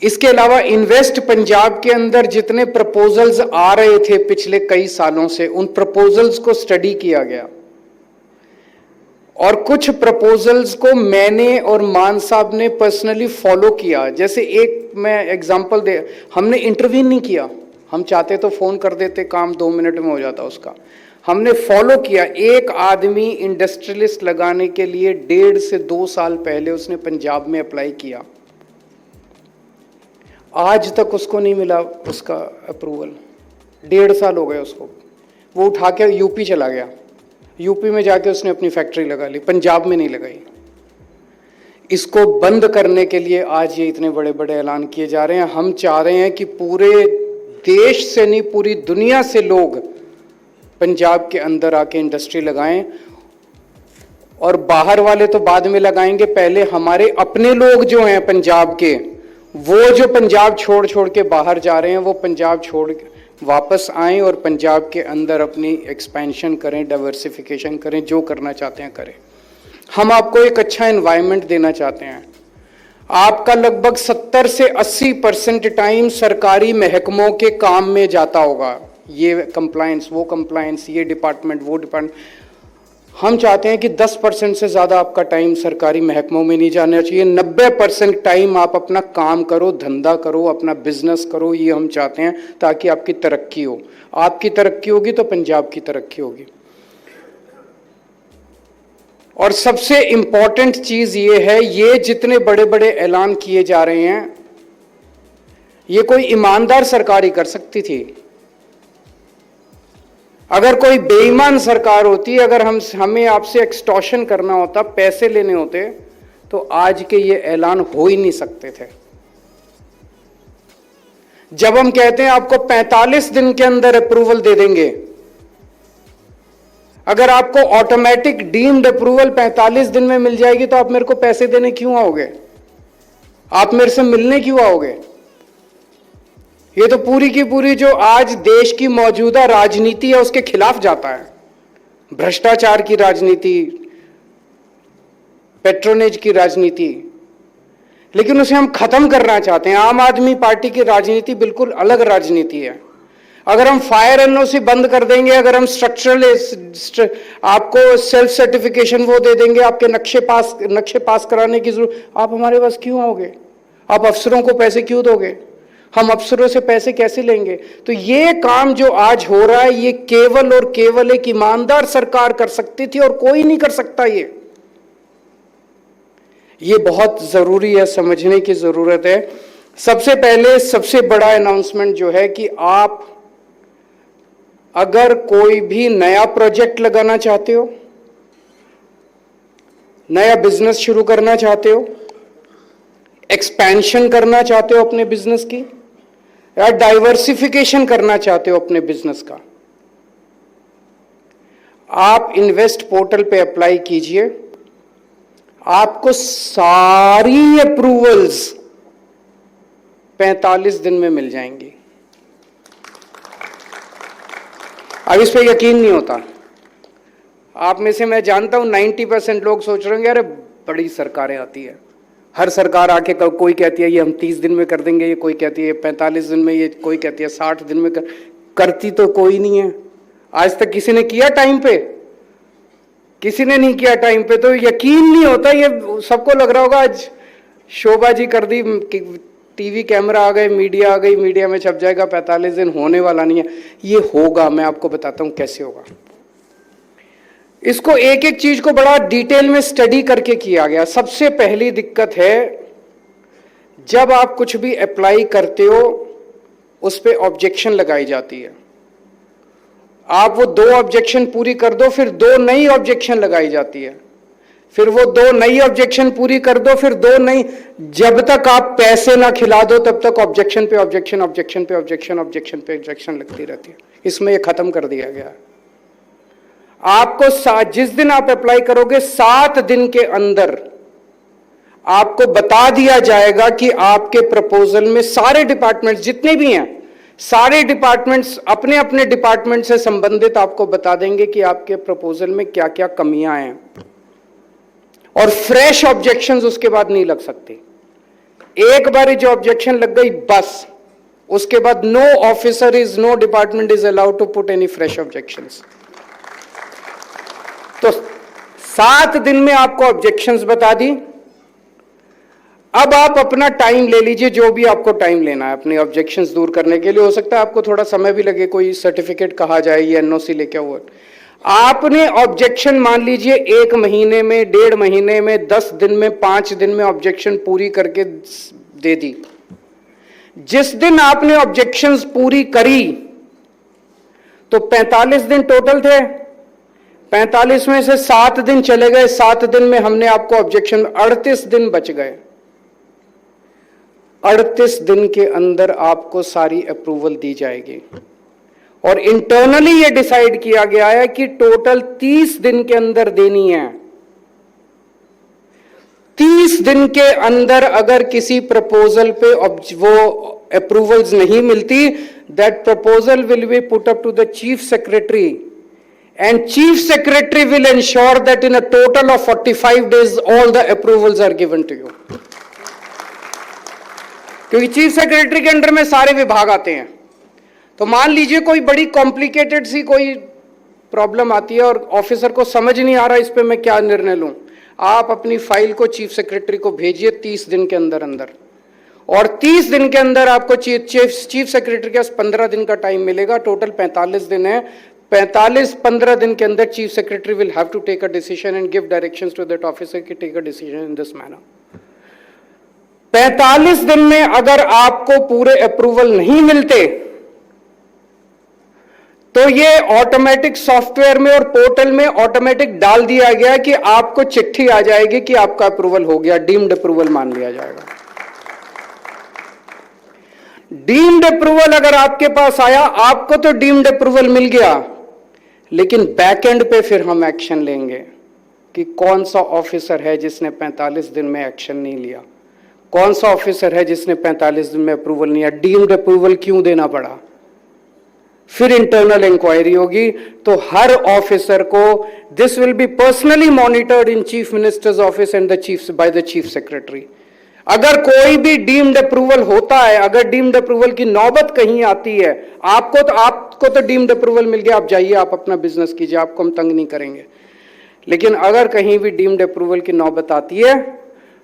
इसके अलावा इन्वेस्ट पंजाब के अंदर जितने प्रपोजल्स आ रहे थे पिछले कई सालों से, उन प्रपोजल्स को स्टडी किया गया और कुछ प्रपोजल्स को मैंने और मान साहब ने पर्सनली फॉलो किया। जैसे एक मैं एग्जांपल दे, हमने इंटरवीन नहीं किया, हम चाहते तो फोन कर देते, काम 2 मिनट में हो जाता उसका। हमने फॉलो किया। एक आदमी इंडस्ट्रियलिस्ट लगाने के लिए 1.5 से 2 साल पहले उसने पंजाब में अप्लाई किया, आज तक उसको नहीं मिला उसका अप्रूवल। 1.5 साल हो गए उसको। वो उठा के यूपी चला गया, यूपी में जाके उसने अपनी फैक्ट्री लगा ली, पंजाब में नहीं लगाई। इसको बंद करने के लिए आज ये इतने बड़े बड़े ऐलान किए जा रहे हैं। हम चाह रहे हैं कि पूरे देश से नहीं, पूरी दुनिया से लोग पंजाब के अंदर आके इंडस्ट्री लगाएं, और बाहर वाले तो बाद में लगाएंगे, पहले हमारे अपने लोग जो हैं पंजाब के, वो जो पंजाब छोड़ छोड़ के बाहर जा रहे हैं, वो पंजाब छोड़ वापस आएं और पंजाब के अंदर अपनी एक्सपेंशन करें, डाइवर्सिफिकेशन करें, जो करना चाहते हैं करें। हम आपको एक अच्छा एनवायरनमेंट देना चाहते हैं। आपका लगभग 70 से 80% टाइम सरकारी महकमों के काम में जाता होगा, ये कंप्लायंस, वो कंप्लायंस, ये डिपार्टमेंट, वो डिपार्टमेंट। हम चाहते हैं कि 10% से ज़्यादा आपका टाइम सरकारी महकमों में नहीं जाना चाहिए। 90% टाइम आप अपना काम करो, धंधा करो, अपना बिजनेस करो, ये हम चाहते हैं, ताकि आपकी तरक्की हो। आपकी तरक्की होगी तो पंजाब की तरक्की होगी। और सबसे इंपॉर्टेंट चीज़ ये है, ये जितने बड़े बड़े ऐलान किए जा रहे हैं, ये कोई ईमानदार सरकार ही कर सकती थी। अगर कोई बेईमान सरकार होती, अगर हमें आपसे एक्सटॉर्शन करना होता, पैसे लेने होते, तो आज के ये ऐलान हो ही नहीं सकते थे। जब हम कहते हैं आपको 45 दिन के अंदर अप्रूवल दे देंगे, अगर आपको ऑटोमेटिक डीम्ड अप्रूवल 45 दिन में मिल जाएगी, तो आप मेरे को पैसे देने क्यों आओगे? आप मेरे से मिलने क्यों आओगे? ये तो पूरी की पूरी जो आज देश की मौजूदा राजनीति है उसके खिलाफ जाता है। भ्रष्टाचार की राजनीति, पेट्रोनेज की राजनीति, लेकिन उसे हम खत्म करना चाहते हैं। आम आदमी पार्टी की राजनीति बिल्कुल अलग राजनीति है। अगर हम फायर एनओसी बंद कर देंगे, अगर हम स्ट्रक्चरल आपको सेल्फ सर्टिफिकेशन वो दे देंगे, आपके नक्शे पास कराने की जरूरत, आप हमारे पास क्यों आओगे? आप अफसरों को पैसे क्यों दोगे? हम अफसरों से पैसे कैसे लेंगे? तो ये काम जो आज हो रहा है, ये केवल और केवल एक ईमानदार सरकार कर सकती थी, और कोई नहीं कर सकता। ये बहुत जरूरी है, समझने की जरूरत है। सबसे पहले सबसे बड़ा अनाउंसमेंट जो है कि आप अगर कोई भी नया प्रोजेक्ट लगाना चाहते हो, नया बिजनेस शुरू करना चाहते हो, एक्सपेंशन करना चाहते हो अपने बिजनेस की, या डाइवर्सिफिकेशन करना चाहते हो अपने बिजनेस का, आप इन्वेस्ट पोर्टल पे अप्लाई कीजिए। आपको सारी अप्रूवल्स 45 दिन में मिल जाएंगी। अब इस पे यकीन नहीं होता। आप में से मैं जानता हूं 90% लोग सोच रहे होंगे, अरे बड़ी सरकारें आती है, हर सरकार आके कोई कहती है ये हम 30 दिन में कर देंगे, ये कोई कहती है 45 दिन में, ये कोई कहती है 60 दिन में करती तो कोई नहीं है। आज तक किसी ने किया टाइम पे? किसी ने नहीं किया टाइम पे, तो यकीन नहीं होता। ये सबको लग रहा होगा आज शोबाजी कर दी, टीवी कैमरा आ गए, मीडिया आ गई, मीडिया में छप जाएगा, 45 दिन होने वाला नहीं है। ये होगा, मैं आपको बताता हूं कैसे होगा। इसको एक एक चीज को बड़ा डिटेल में स्टडी करके किया गया। सबसे पहली दिक्कत है, जब आप कुछ भी अप्लाई करते हो उस पे ऑब्जेक्शन लगाई जाती है। आप वो 2 ऑब्जेक्शन पूरी कर दो, फिर 2 नई ऑब्जेक्शन लगाई जाती है, फिर वो 2 नई ऑब्जेक्शन पूरी कर दो, फिर 2 नई। जब तक आप पैसे ना खिला दो तब तक ऑब्जेक्शन पे ऑब्जेक्शन, ऑब्जेक्शन पे ऑब्जेक्शन, ऑब्जेक्शन पे ऑब्जेक्शन लगती रहती है। इसमें ये खत्म कर दिया गया। आपको जिस दिन आप अप्लाई करोगे 7 दिन के अंदर आपको बता दिया जाएगा कि आपके प्रपोजल में सारे डिपार्टमेंट्स जितने भी हैं, सारे डिपार्टमेंट्स अपने अपने डिपार्टमेंट से संबंधित आपको बता देंगे कि आपके प्रपोजल में क्या क्या कमियां हैं, और फ्रेश ऑब्जेक्शंस उसके बाद नहीं लग सकते। एक बार जो ऑब्जेक्शन लग गई बस, उसके बाद no officer is, no department is allowed to put any fresh objections. तो 7 दिन में आपको ऑब्जेक्शंस बता दी। अब आप अपना टाइम ले लीजिए, जो भी आपको टाइम लेना है अपने ऑब्जेक्शंस दूर करने के लिए। हो सकता है आपको थोड़ा समय भी लगे, कोई सर्टिफिकेट कहा जाए या एनओसी लेके हुआ। आपने ऑब्जेक्शन मान लीजिए 1 महीने में, 1.5 महीने में, 10 दिन में, 5 दिन में ऑब्जेक्शन पूरी करके दे दी। जिस दिन आपने ऑब्जेक्शंस पूरी करी तो 45 दिन टोटल थे, 45 में से 7 दिन चले गए, 7 दिन में हमने आपको ऑब्जेक्शन, 38 दिन बच गए। 38 दिन के अंदर आपको सारी अप्रूवल दी जाएगी। और इंटरनली ये डिसाइड किया गया है कि टोटल 30 दिन के अंदर देनी है। 30 दिन के अंदर अगर किसी प्रपोजल पे वो अप्रूवल्स नहीं मिलती, that proposal will be put up to the chief secretary and chief secretary will ensure that in a total of 45 days all the approvals are given to you. क्योंकि चीफ सेक्रेटरी के under में सारे विभाग आते हैं। तो मान लीजिए कोई बड़ी कॉम्प्लिकेटेड सी कोई प्रॉब्लम आती है और ऑफिसर को समझ नहीं आ रहा इस पे मैं क्या निर्णय लूं, आप अपनी फाइल को चीफ सेक्रेटरी को भेजिए 30 दिन के अंदर अंदर, और 30 दिन के अंदर आपको चीफ सेक्रेटरी के पास 15 दिन का टाइम मिलेगा। टोटल 45 दिन है। 15 दिन के अंदर chief secretary will have to take a decision and give directions to that officer कि take a decision in this manner. 45 दिन में अगर आपको पूरे अप्रूवल नहीं मिलते तो ये ऑटोमेटिक सॉफ्टवेयर में और पोर्टल में ऑटोमेटिक डाल दिया गया कि आपको चिट्ठी आ जाएगी कि आपका अप्रूवल हो गया, डीम्ड अप्रूवल मान लिया जाएगा। डीम्ड अप्रूवल अगर आपके पास आया, आपको तो डीम्ड अप्रूवल मिल गया, लेकिन बैकएंड पे फिर हम एक्शन लेंगे कि कौन सा ऑफिसर है जिसने 45 दिन में एक्शन नहीं लिया, कौन सा ऑफिसर है जिसने 45 दिन में अप्रूवल नहीं लिया, डीम्ड अप्रूवल क्यों देना पड़ा। फिर इंटरनल इंक्वायरी होगी। तो हर ऑफिसर को this will be personally monitored in chief minister's office and the chief by the chief secretary. अगर कोई भी डीम्ड अप्रूवल होता है, अगर डीम्ड अप्रूवल की नौबत कहीं आती है, आपको तो डीम्ड अप्रूवल मिल गया, आप जाइए, आप अपना बिजनेस कीजिए, आपको हम तंग नहीं करेंगे। लेकिन अगर कहीं भी डीम्ड अप्रूवल की नौबत आती है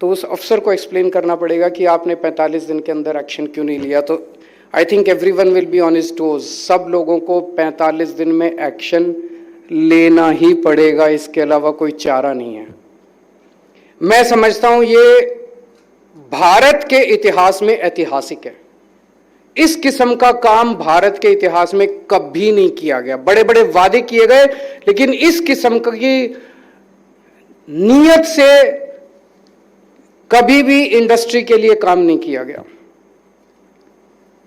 तो उस अफसर को एक्सप्लेन करना पड़ेगा कि आपने 45 दिन के अंदर एक्शन क्यों नहीं लिया। तो I think everyone will be on his toes. सब लोगों को 45 दिन में एक्शन लेना ही पड़ेगा, इसके अलावा कोई चारा नहीं है। मैं समझता हूं ये भारत के इतिहास में ऐतिहासिक है। इस किस्म का काम भारत के इतिहास में कभी नहीं किया गया। बड़े बड़े वादे किए गए, लेकिन इस किस्म की नीयत से कभी भी इंडस्ट्री के लिए काम नहीं किया गया।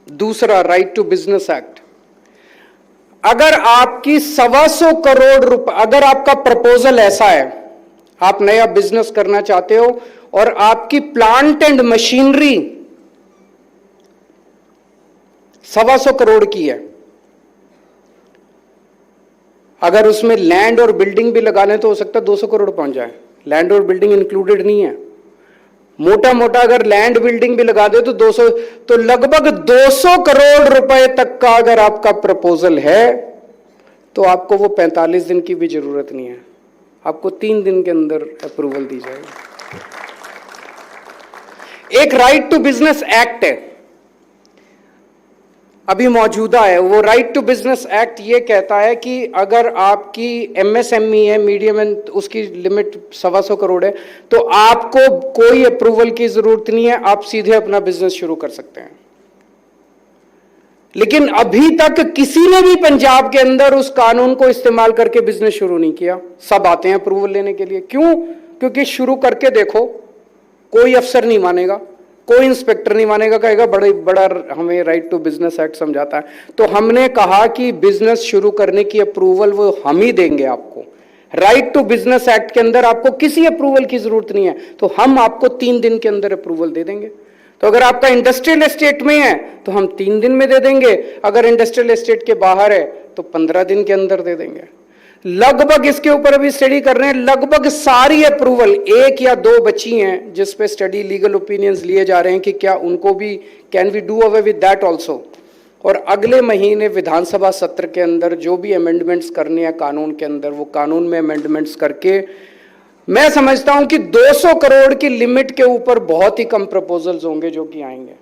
दूसरा, राइट टू बिजनेस एक्ट। अगर आपकी 125 करोड़ रुपए, अगर आपका प्रपोजल ऐसा है, आप नया बिजनेस करना चाहते हो और आपकी प्लांट एंड मशीनरी 125 करोड़ की है, अगर उसमें लैंड और बिल्डिंग भी लगा लें तो हो सकता है 200 करोड़ पहुंच जाए। लैंड और बिल्डिंग इंक्लूडेड नहीं है। मोटा मोटा अगर लैंड बिल्डिंग भी लगा दे तो 200, तो लगभग 200 करोड़ रुपए तक का अगर आपका प्रपोजल है तो आपको वो 45 दिन की भी जरूरत नहीं है, आपको 3 दिन के अंदर अप्रूवल दी जाएगी। एक राइट टू बिजनेस एक्ट है, अभी मौजूदा है। वो राइट टू बिजनेस एक्ट ये कहता है कि अगर आपकी एमएसएमई है, मीडियम एंड, उसकी लिमिट 125 करोड़ है, तो आपको कोई अप्रूवल की जरूरत नहीं है, आप सीधे अपना बिजनेस शुरू कर सकते हैं। लेकिन अभी तक किसी ने भी पंजाब के अंदर उस कानून को इस्तेमाल करके बिजनेस शुरू नहीं किया। सब आते हैं अप्रूवल लेने के लिए। क्यों? क्योंकि शुरू करके देखो, कोई अफसर नहीं मानेगा, कोई इंस्पेक्टर नहीं मानेगा, कहेगा बड़ा हमें राइट टू बिजनेस एक्ट समझाता है। तो हमने कहा कि बिजनेस शुरू करने की अप्रूवल वो हम ही देंगे आपको। राइट टू बिजनेस एक्ट के अंदर आपको किसी अप्रूवल की जरूरत नहीं है, तो हम आपको 3 दिन के अंदर अप्रूवल दे देंगे। तो अगर आपका इंडस्ट्रियल एस्टेट में है तो हम 3 दिन में दे देंगे, अगर इंडस्ट्रियल एस्टेट के बाहर है तो 15 दिन के अंदर दे देंगे। लगभग इसके ऊपर अभी स्टडी कर रहे हैं, लगभग सारी अप्रूवल, एक या दो बची हैं जिस पे स्टडी लीगल ओपिनियंस लिए जा रहे हैं कि क्या उनको भी, can we do away with that also. और अगले महीने विधानसभा सत्र के अंदर जो भी अमेंडमेंट्स करने हैं कानून के अंदर, वो कानून में अमेंडमेंट्स करके मैं समझता हूं कि 200 करोड़ की लिमिट के ऊपर बहुत ही कम प्रपोजल्स होंगे जो कि आएंगे।